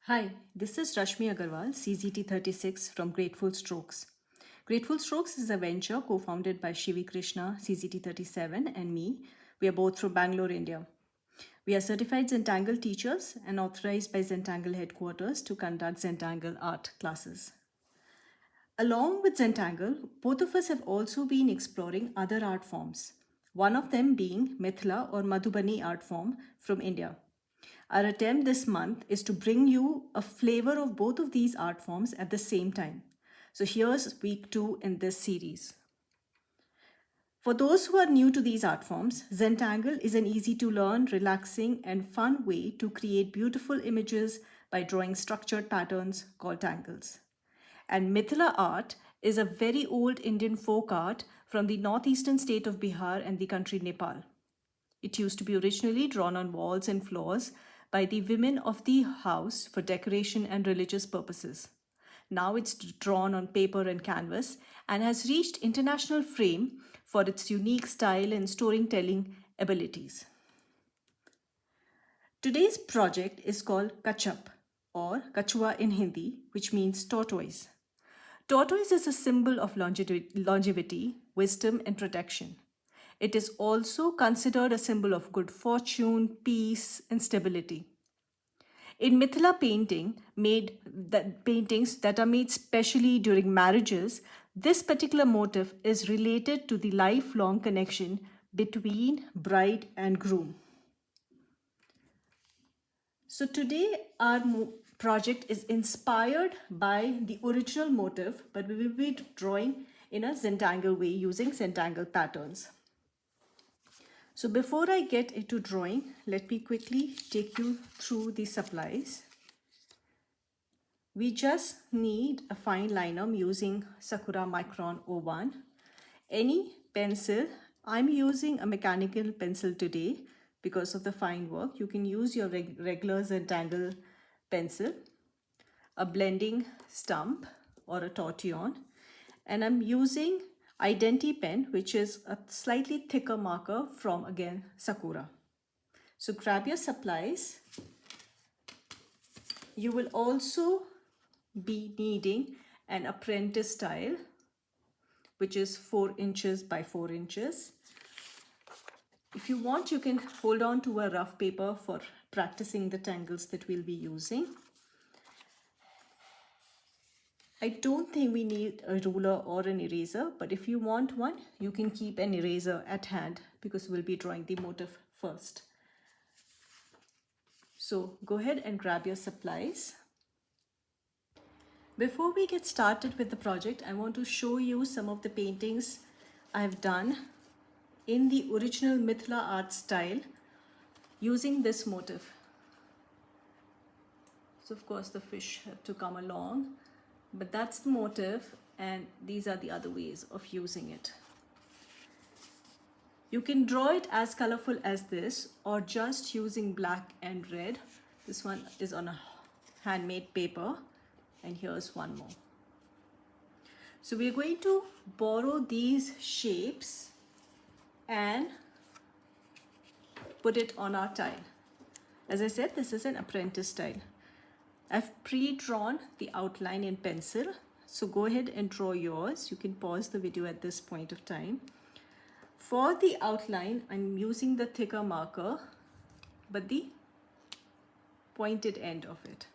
Hi, this is Rashmi Agarwal, CZT 36 from Grateful Strokes. Grateful Strokes is a venture co-founded by Shivi, Krishna, CZT 37, and me. We are both from Bangalore, India. We are certified Zentangle teachers and authorized by Zentangle headquarters to conduct Zentangle art classes. Along with Zentangle, both of us have also been exploring other art forms, one of them being Mithila or Madhubani art form from India. Our attempt this month is to bring you a flavor of both of these art forms at the same time. So here's week 2 in this series. For those who are new to these art forms, Zentangle is an easy to learn, relaxing, and fun way to create beautiful images by drawing structured patterns called tangles. And Mithila art is a very old Indian folk art from the northeastern state of Bihar and the country Nepal. It used to be originally drawn on walls and floors by the women of the house for decoration and religious purposes. Now it's drawn on paper and canvas and has reached international fame for its unique style and storytelling abilities. Today's project is called kachap or kachua in Hindi, which means tortoise. Tortoise is a symbol of longevity, wisdom, and protection. It is also considered a symbol of good fortune, peace, and stability. In Mithila paintings that are made specially during marriages, this particular motif is related to the lifelong connection between bride and groom. So today our project is inspired by the original motif, but we will be drawing in a Zentangle way using Zentangle patterns. So before I get into drawing, let me quickly take you through the supplies. We just need a fine liner. I'm using Sakura Micron 01. Any pencil, I'm using a mechanical pencil today because of the fine work. You can use your regular Zentangle pencil, a blending stump or a tortillon, and I'm using Identi pen, which is a slightly thicker marker from, again, Sakura. So grab your supplies. You will also be needing an apprentice style, which is 4 inches by 4 inches. If you want, you can hold on to a rough paper for practicing the tangles that we'll be using. I don't think we need a ruler or an eraser, but if you want one, you can keep an eraser at hand because we'll be drawing the motif first. So go ahead and grab your supplies. Before we get started with the project, I want to show you some of the paintings I've done in the original Mithila art style using this motif. So of course the fish have to come along, but that's the motif and these are the other ways of using it. You can draw it as colorful as this or just using black and red. This one is on a handmade paper and here's one more. So we're going to borrow these shapes and put it on our tile. As I said, this is an apprentice style. I've pre-drawn the outline in pencil, so go ahead and draw yours. You can pause the video at this point of time. For the outline, I'm using the thicker marker, but the pointed end of it.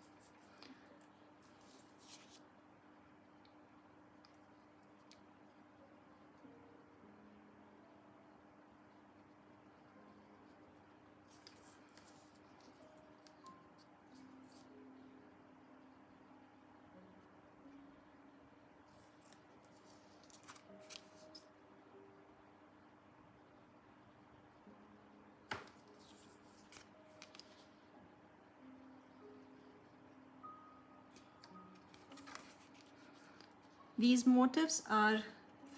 These motifs are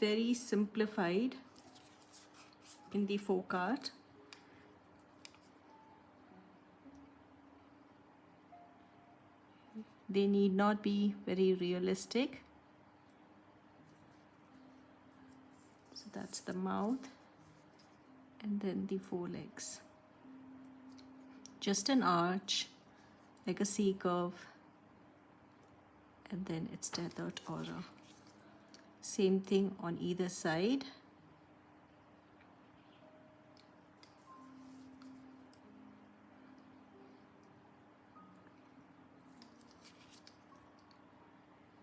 very simplified in the folk art. They need not be very realistic. So that's the mouth and then the forelegs. Just an arch, like a C curve and then its tethered aura. Same thing on either side.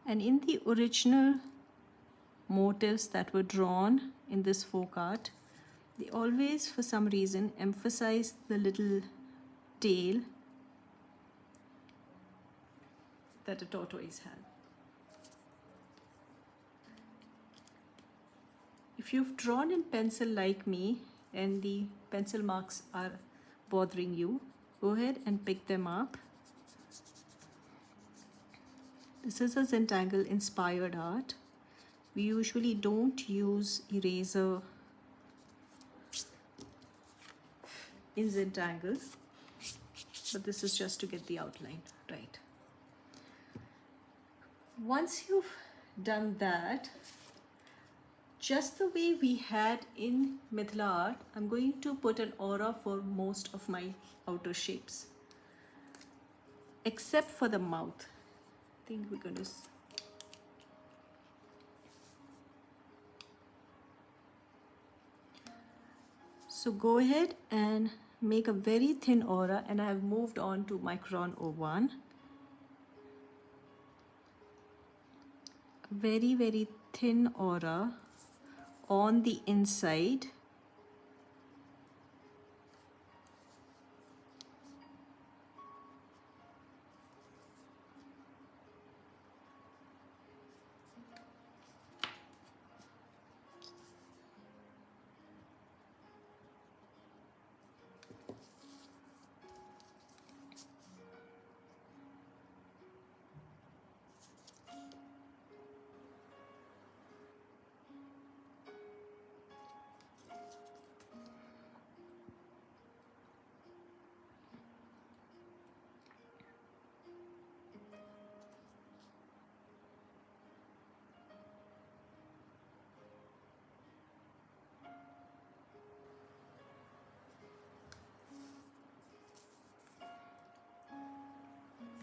And in the original motifs that were drawn in this folk art, they always, for some reason, emphasize the little tail that a tortoise had. If you've drawn in pencil like me and the pencil marks are bothering you, go ahead and pick them up. This is a Zentangle inspired art. We usually don't use eraser in Zentangle, but this is just to get the outline right. Once you've done that, just the way we had in Mithila art, I'm going to put an aura for most of my outer shapes, except for the mouth. I think we're going to so go ahead and make a very thin aura, and I have moved on to micron 01. A very, very thin aura on the inside.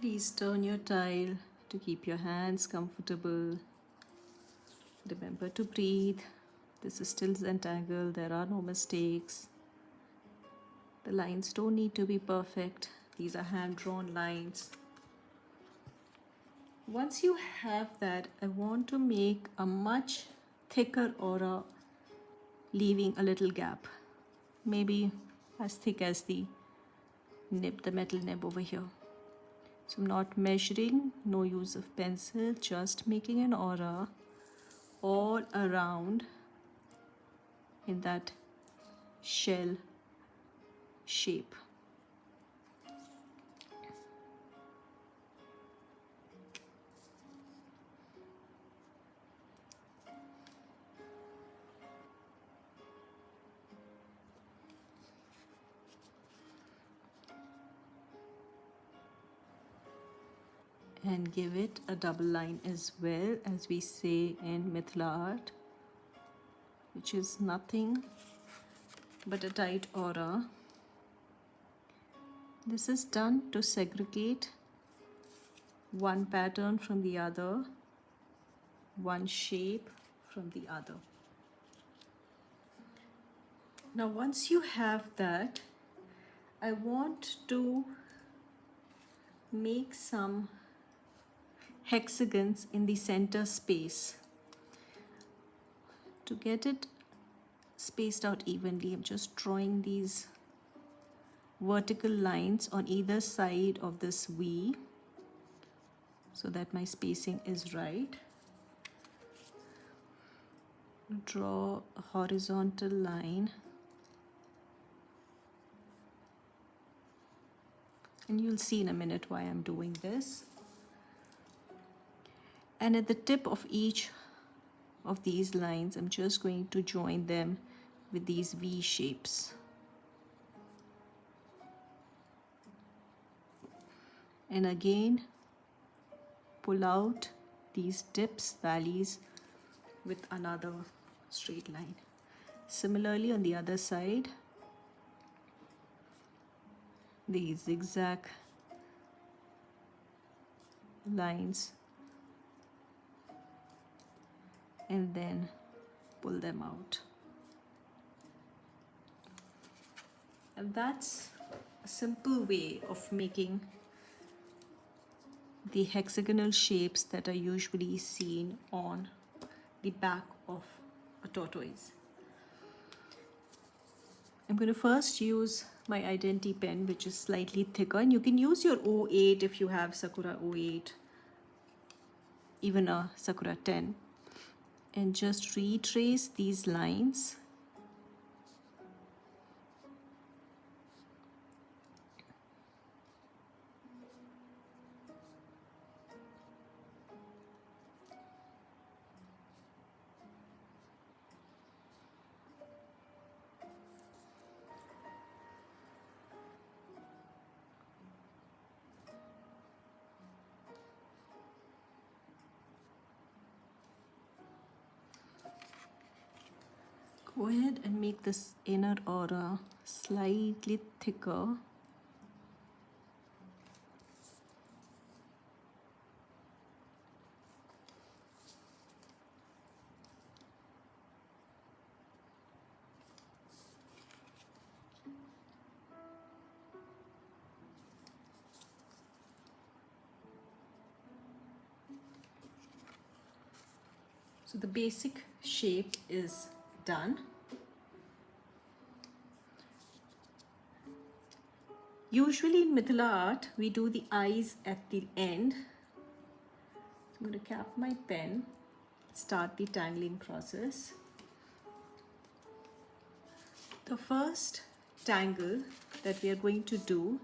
Please turn your tile to keep your hands comfortable. Remember to breathe. This is still Zentangle. There are no mistakes. The lines don't need to be perfect. These are hand-drawn lines. Once you have that, I want to make a much thicker aura, leaving a little gap. Maybe as thick as the nib, the metal nib over here. So I'm not measuring, no use of pencil, just making an aura all around in that shell shape. And give it a double line as well, as we say in Mithila art, which is nothing but a tight aura. This is done to segregate one pattern from the other, one shape from the other. Now once you have that, I want to make some hexagons in the center space. To get it spaced out evenly, I'm just drawing these vertical lines on either side of this V so that my spacing is right. Draw a horizontal line, and you'll see in a minute why I'm doing this. And at the tip of each of these lines, I'm just going to join them with these V shapes. And again, pull out these dips, valleys with another straight line. Similarly, on the other side, these zigzag lines and then pull them out. And that's a simple way of making the hexagonal shapes that are usually seen on the back of a tortoise. I'm going to first use my Identity pen, which is slightly thicker, and you can use your 08 if you have Sakura 08, even a Sakura 10, and just retrace these lines. Go ahead and make this inner aura slightly thicker. So the basic shape is done. Usually in Mithila art, we do the eyes at the end. So I'm going to cap my pen, start the tangling process. The first tangle that we are going to do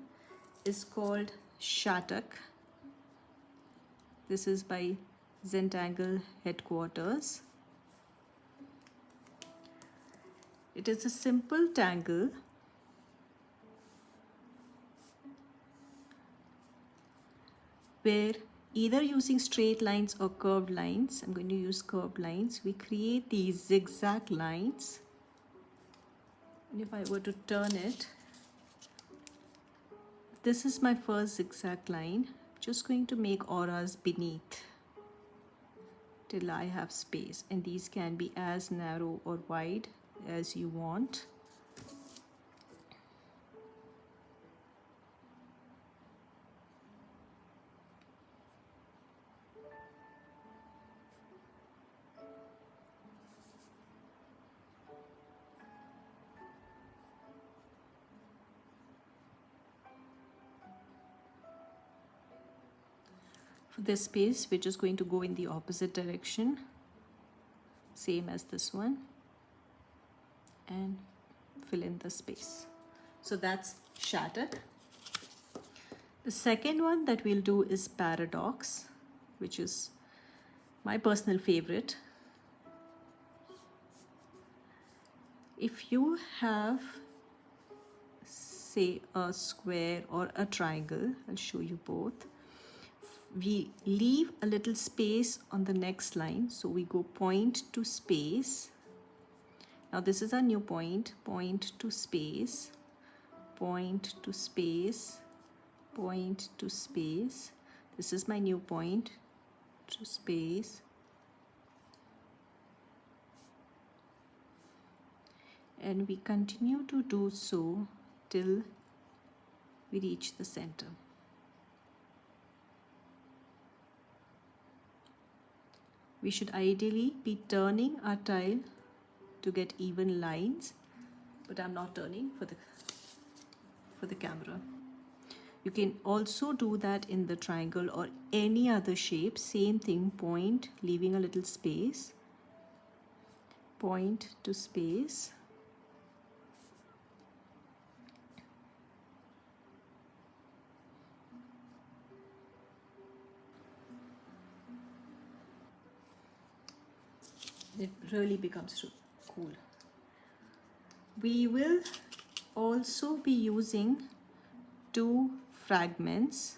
is called Shatak. This is by Zentangle headquarters. It is a simple tangle where either using straight lines or curved lines, I'm going to use curved lines, we create these zigzag lines. And if I were to turn it, this is my first zigzag line. I'm just going to make auras beneath till I have space, and these can be as narrow or wide as you want. For this space, we're just going to go in the opposite direction, same as this one, and fill in the space. So that's Shattered. The second one that we'll do is Paradox, which is my personal favorite. If you have, say, a square or a triangle, I'll show you both. We leave a little space on the next line, so we go point to space. Now this is our new point, point to space, point to space, point to space. This is my new point to space. And we continue to do so till we reach the center. We should ideally be turning our tile to get even lines, but I'm not turning for the camera. You can also do that in the triangle or any other shape. Same thing, point, leaving a little space, point to space. It really becomes cool. We will also be using two fragments.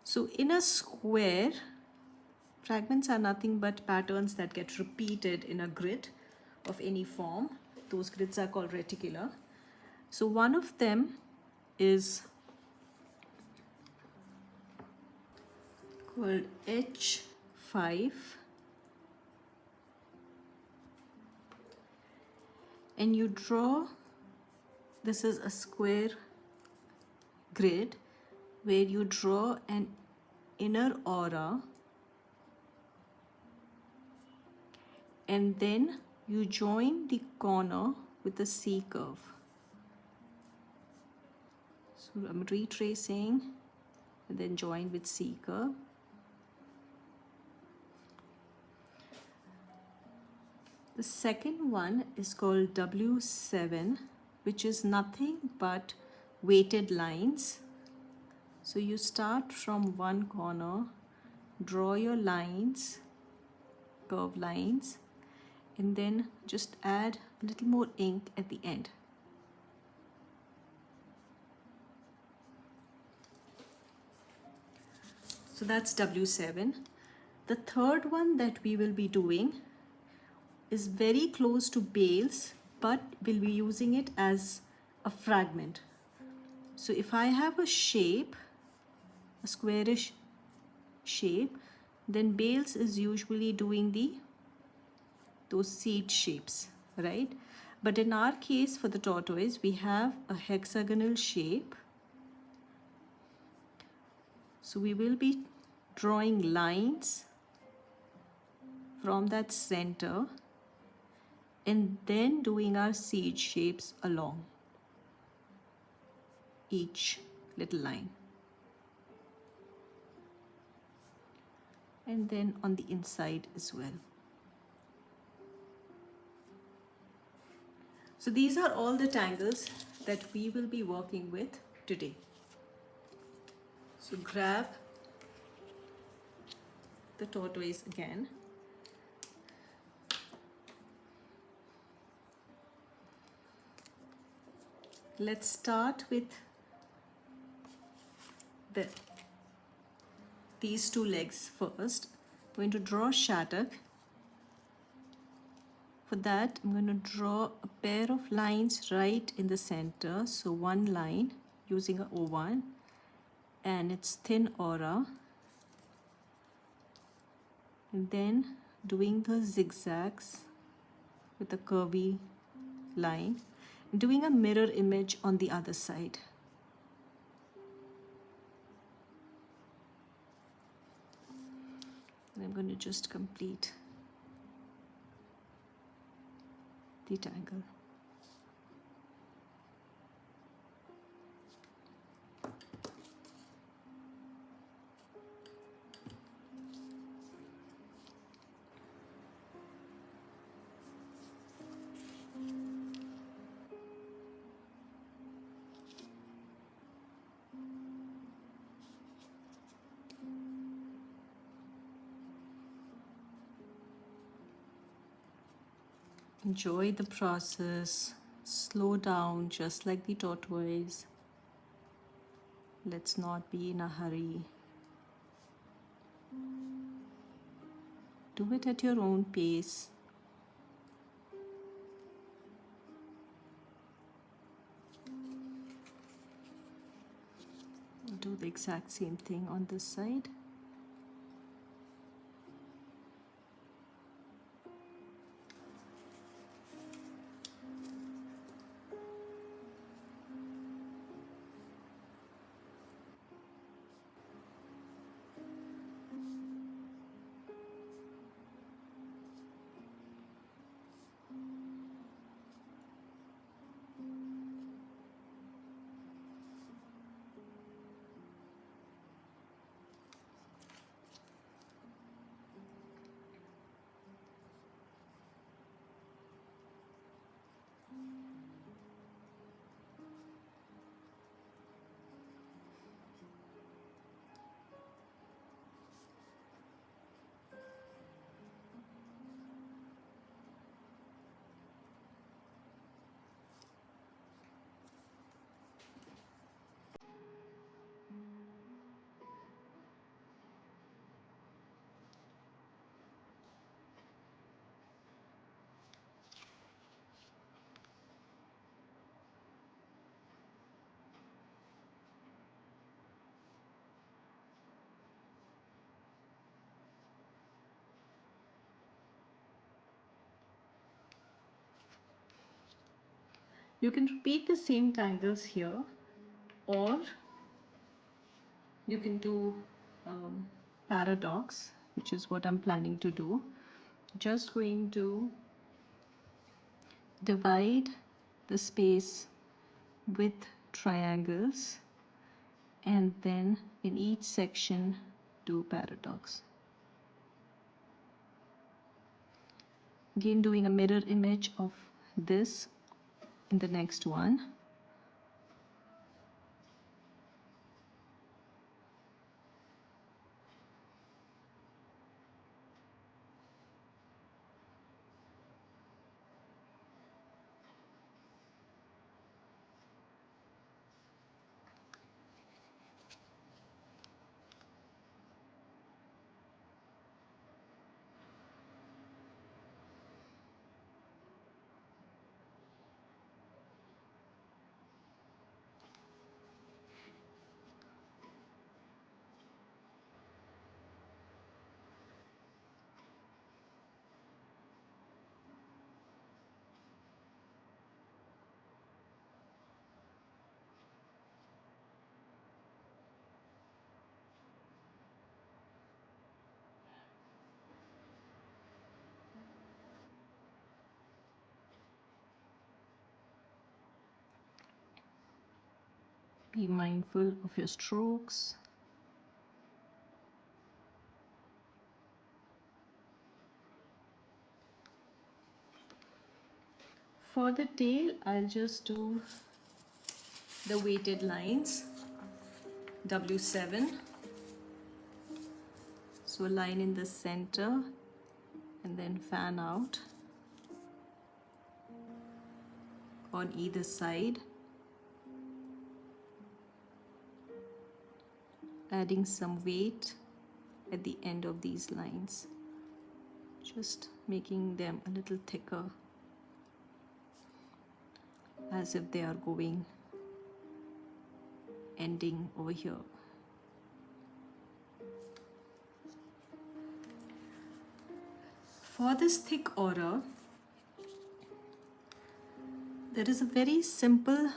So in a square, fragments are nothing but patterns that get repeated in a grid of any form. Those grids are called reticular. So one of them is called H5, and you draw, this is a square grid where you draw an inner aura, and then you join the corner with a C curve. So I'm retracing and then join with C curve. The second one is called W7, which is nothing but weighted lines. So you start from one corner, draw your lines, curve lines, and then just add a little more ink at the end. So that's W7. The third one that we will be doing is very close to bales, but we'll be using it as a fragment. So if I have a shape, a squarish shape, then bales is usually doing those seed shapes, right? But in our case, for the tortoise, we have a hexagonal shape. So we will be drawing lines from that center and then doing our seed shapes along each little line. And then on the inside as well. So these are all the tangles that we will be working with today. So grab the tortoise again. Let's start with these two legs first. I'm going to draw shattered. For that, I'm going to draw a pair of lines right in the center. So one line using a O1 and its thin aura. And then doing the zigzags with a curvy line. And doing a mirror image on the other side. And I'm going to just complete the tangle. Enjoy the process, slow down just like the tortoise. Let's not be in a hurry. Do it at your own pace. Do the exact same thing on this side. You can repeat the same tangles here, or you can do paradox, which is what I'm planning to do. Just going to divide the space with triangles, and then in each section do paradox. Again, doing a mirror image of this in the next one. Be mindful of your strokes. For the tail, I'll just do the weighted lines, W7. So a line in the center and then fan out on either side, adding some weight at the end of these lines, just making them a little thicker, as if they are going ending over here. For this thick aura, there is a very simple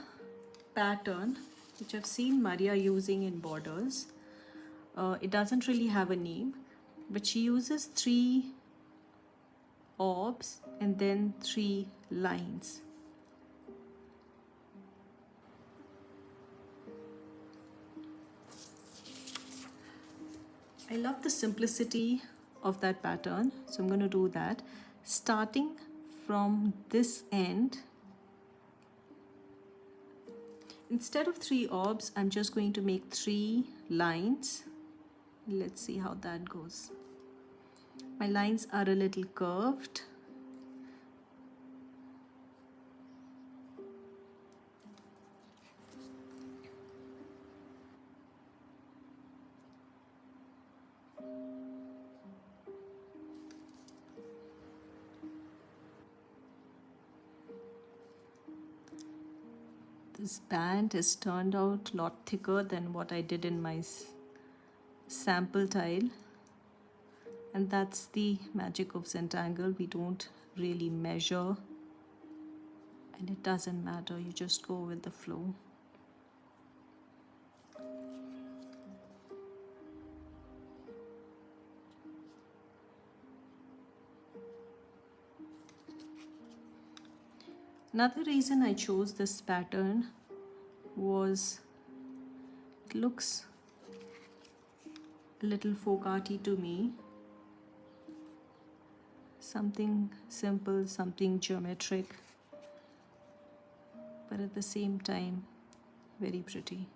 pattern which I've seen Maria using in borders. It doesn't really have a name, but she uses 3 orbs and then 3 lines. I love the simplicity of that pattern, so I'm going to do that. Starting from this end, instead of 3 orbs, I'm just going to make 3 lines. Let's see how that goes. My lines are a little curved. This band has turned out a lot thicker than what I did in my sample tile, and that's the magic of Zentangle. We don't really measure, and it doesn't matter, you just go with the flow. Another reason I chose this pattern was it looks a little folk arty to me. Something simple, something geometric, but at the same time very pretty.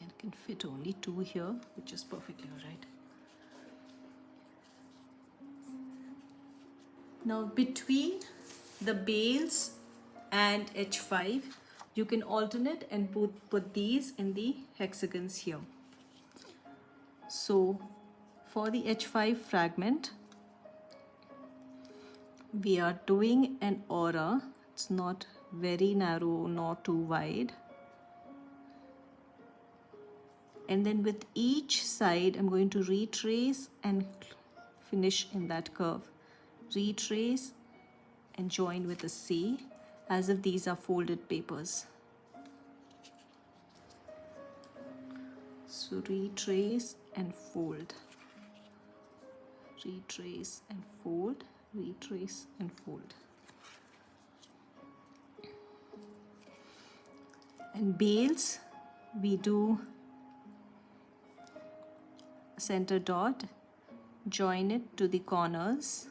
And can fit only 2 here, which is perfectly alright. Now between the bales and H5, You can alternate and put these in the hexagons here. So for the H5 fragment, we are doing an aura. It's not very narrow nor too wide. And then with each side, I'm going to retrace and finish in that curve. Retrace and join with a C as if these are folded papers. So retrace and fold. Retrace and fold. Retrace and fold. And bales, we do center dot, join it to the corners,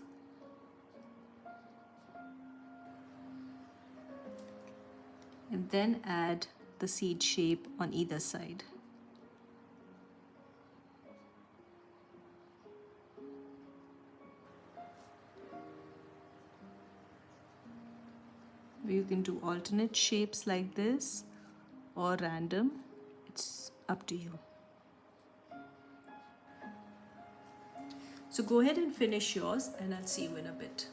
and then add the seed shape on either side. You can do alternate shapes like this or random. It's up to you. So go ahead and finish yours and I'll see you in a bit.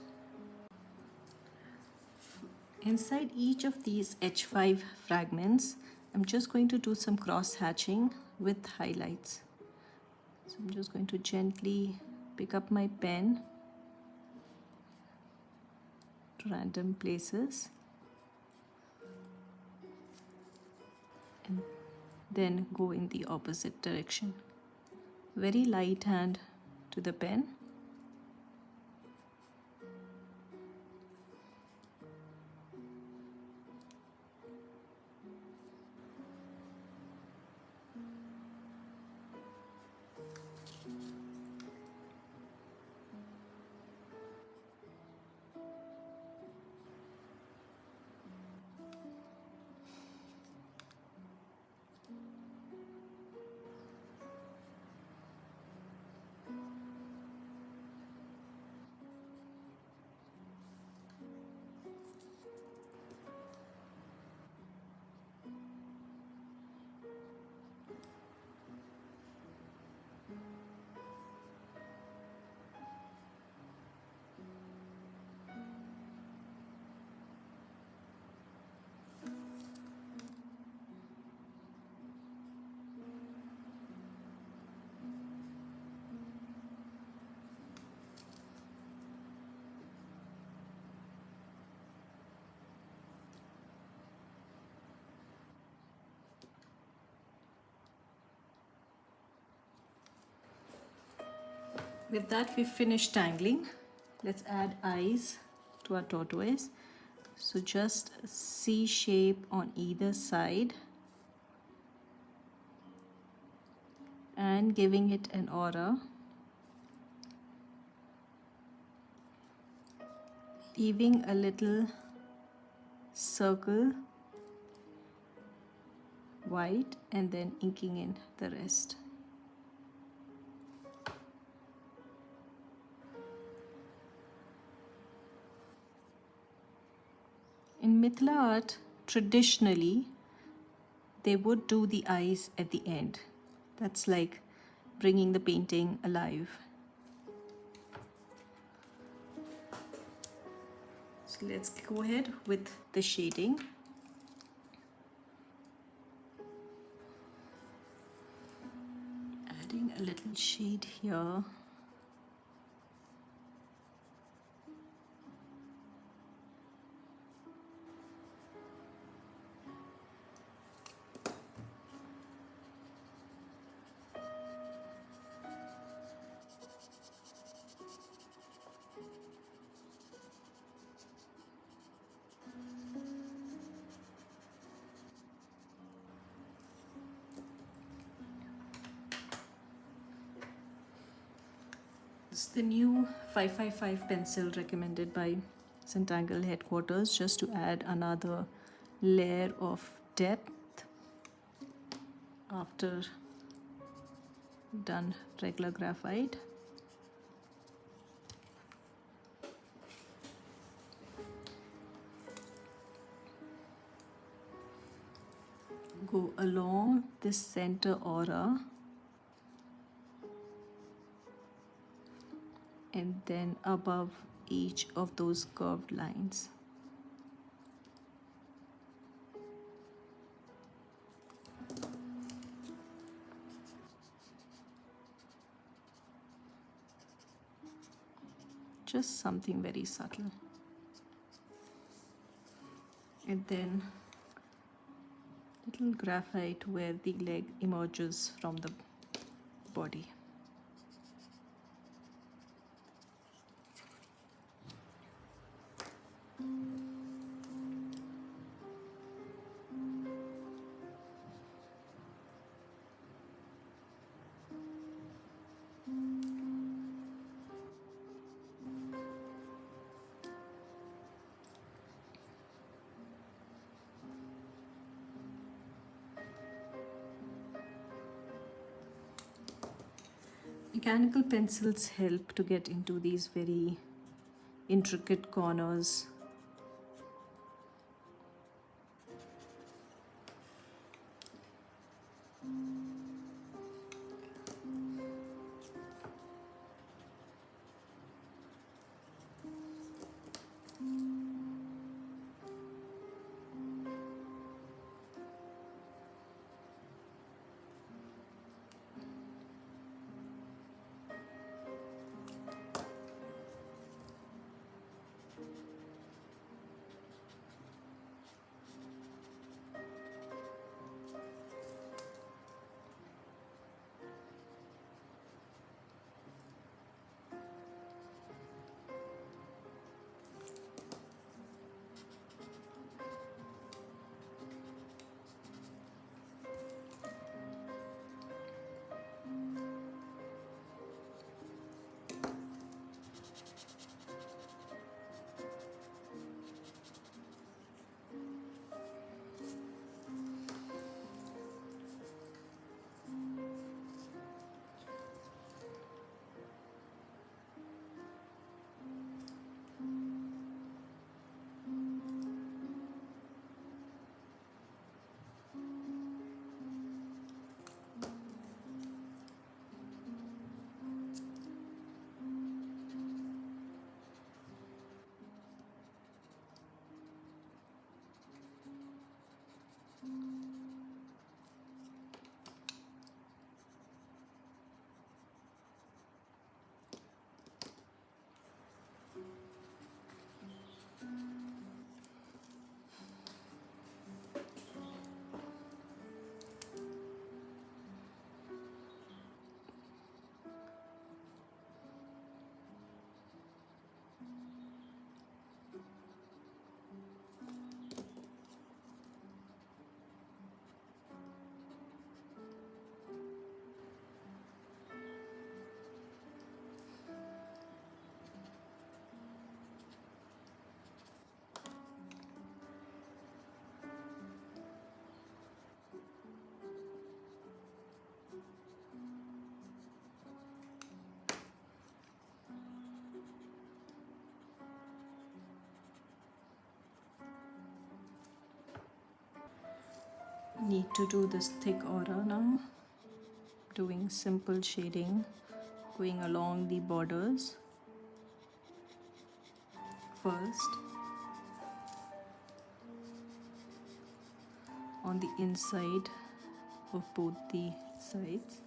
Inside each of these H5 fragments, I'm just going to do some cross hatching with highlights. So I'm just going to gently pick up my pen to random places and then go in the opposite direction. Very light hand to the pen. With that, we've finished tangling. Let's add eyes to our tortoise. So just C shape on either side and giving it an aura. Leaving a little circle white and then inking in the rest. In Mithila art, traditionally, they would do the eyes at the end. That's like bringing the painting alive. So let's go ahead with the shading. Adding a little shade here. It's the new 555 pencil recommended by Zentangle headquarters, just to add another layer of depth after done regular graphite. go along this center aura and then above each of those curved lines. Just something very subtle. And then little graphite where the leg emerges from the body. Mechanical pencils help to get into these very intricate corners. Need to do this thick aura now, doing simple shading, going along the borders first, on the inside of both the sides.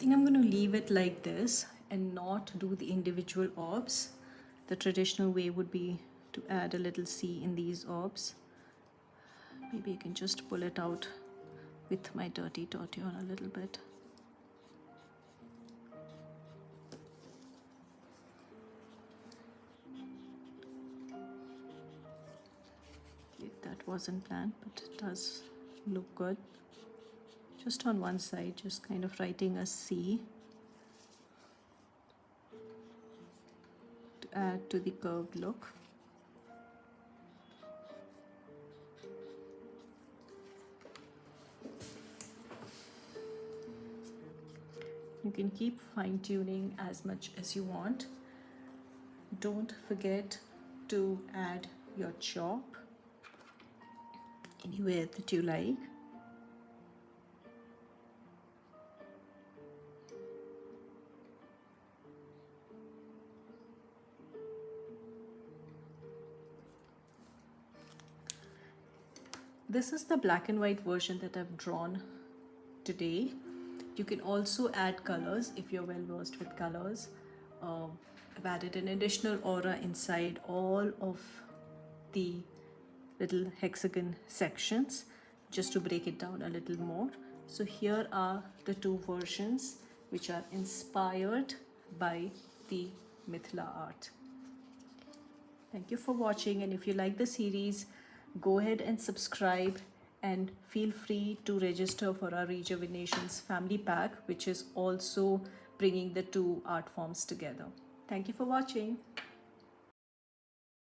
think I'm going to leave it like this and not do the individual orbs. The traditional way would be to add a little C in these orbs. Maybe I can just pull it out with my dirty tortillon a little bit. That wasn't planned, but it does look good. Just on one side, just kind of writing a C to add to the curved look. You can keep fine-tuning as much as you want. Don't forget to add your chop anywhere that you like. This is the black and white version that I've drawn today. You can also add colors if you're well versed with colors. I've added an additional aura inside all of the little hexagon sections just to break it down a little more. So here are the two versions which are inspired by the Mithila art. Thank you for watching, and if you like the series, go ahead and subscribe and feel free to register for our Rejuvenations family pack, which is also bringing the two art forms together. Thank you for watching.